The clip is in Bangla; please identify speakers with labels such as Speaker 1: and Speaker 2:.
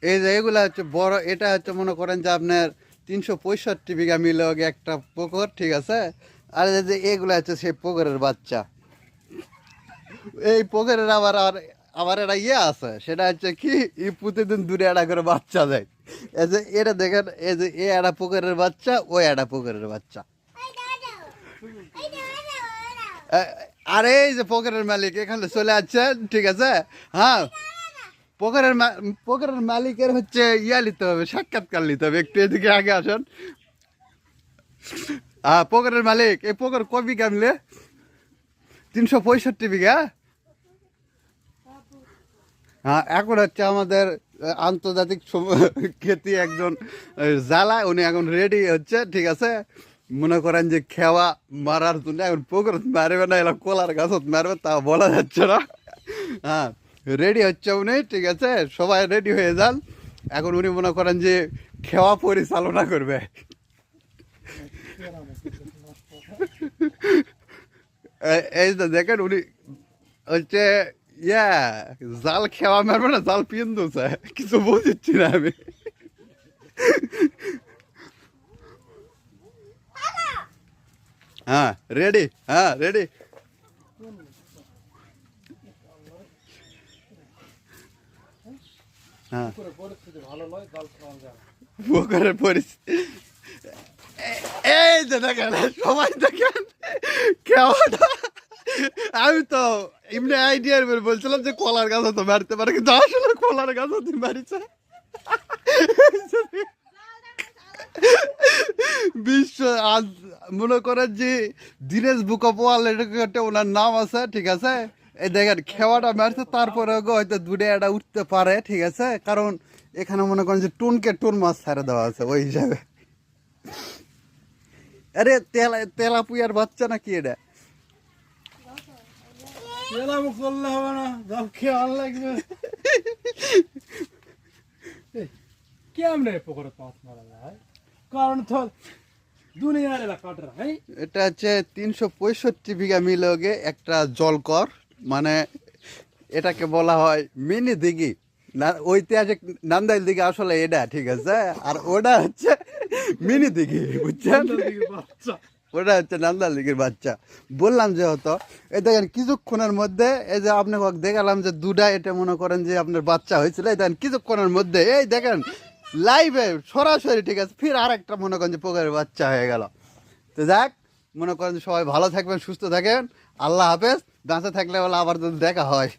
Speaker 1: এই যে এগুলা হচ্ছে বড়, এটা হচ্ছে মনে করেন যে আপনার 365 বিঘা মিলে একটা পুকুর, ঠিক আছে। আর এই যে এগুলা হচ্ছে সেই পুকুরের বাচ্চা। এই পুকুরের আবার আবার একটা ইয়ে আছে, সেটা হচ্ছে কি, প্রতিদিন দূরে একটা করে বাচ্চা দেয়। এই যে এটা দেখেন, এই যে এ একটা পুকুরের বাচ্চা, ওই একটা পুকুরের বাচ্চা। এ- আরে এই যে পুকুরের মালিক এখানে চলে আসছেন, ঠিক আছে। হ্যাঁ, পুকুরের মালিকের হচ্ছে ইয়া নিতে হবে, সাক্ষাৎকার নিতে হবে, একটু এদিকে আগে আসেন। হ্যাঁ, পুকুরের মালিক, এই পুকুর কয় বিঘা মিলে? 365 বিঘা। হ্যাঁ, এখন হচ্ছে আমাদের আন্তর্জাতিক খ্যাতি একজন জ্বালা, উনি এখন রেডি হচ্ছে, ঠিক আছে। মনে করেন যে খেওয়া মারার জন্য এখন পুকুর মারবে না, এলা কলার গাছত মারবে, তা বলা যাচ্ছে না। হ্যাঁ, রেডি হচ্ছে উনি, ঠিক আছে। সবাই রেডি হয়ে যান। এখন উনি মনে করেন যে খেওয়া পরিচালনা করবে। এই যে দেখেন উনি হচ্ছে ইয়া জাল খেওয়া মারবে না, জাল পিন দিচ্ছে, কিছু বুঝিচ্ছি না আমি। হ্যাঁ রেডি, হ্যাঁ রেডি। হ্যাঁ, পুকুরের পরিস্থিতি এই যে দেখেন, সবাই দেখেন খেওয়াটা। আমি তো এমনি আইডিয়ার বলছিলাম যে কলার গাছ তো মারতে পারে, কিন্তু আসলে কলার গাছ মারিছে। বিশ্ব আজ মনে করেন যে দীনেশ বুক অফ ওয়ার্ল্ড রেকর্ডে ওনার নাম আছে, ঠিক আছে। এই দেখেন খেওয়াটা মারছে, তারপরে হয়তো দূরে এটা উঠতে পারে, ঠিক আছে। কারণ এখানে মনে করেন যে টুনকে টুন মাছ ছেড়ে দেওয়া আছে ওই হিসাবে। আরে তেলাপুয়ার বাচ্চা নাকি এটা?
Speaker 2: করলে হবে না, জল খেয়াল লাগবে। কেমনে পুকুরে মাছ মারা যায়? কারণ তো দুনিয়ার এলাকাটা, হ্যাঁ।
Speaker 1: এটা হচ্ছে 365 বিঘা মিলে একটা জলকর, মানে এটাকে বলা হয় মিনি দিঘি। না, ঐতিহাসিক নান্দাইল দিঘি আসলে এটা, ঠিক আছে। আর ওটা হচ্ছে মিনি দিঘি, বুঝছেন।
Speaker 2: বাচ্চা
Speaker 1: ওটা হচ্ছে নান্দাইল দিঘির বাচ্চা। বললাম যে হতো, এই দেখেন কিছুক্ষণের মধ্যে, এই যে আপনি দেখালাম যে দুটা, এটা মনে করেন যে আপনার বাচ্চা হয়েছিল, এই দেখেন কিছুক্ষণের মধ্যে, এই দেখেন লাইভে সরাসরি, ঠিক আছে। ফির আর একটা মনে করেন যে পোকারের বাচ্চা হয়ে গেল। তো যাক, মনে করেন যে সবাই ভালো থাকবেন, সুস্থ থাকেন। আল্লাহ হাফেজ। বাঁচা থাকলে বলে আবার যদি দেখা হয়।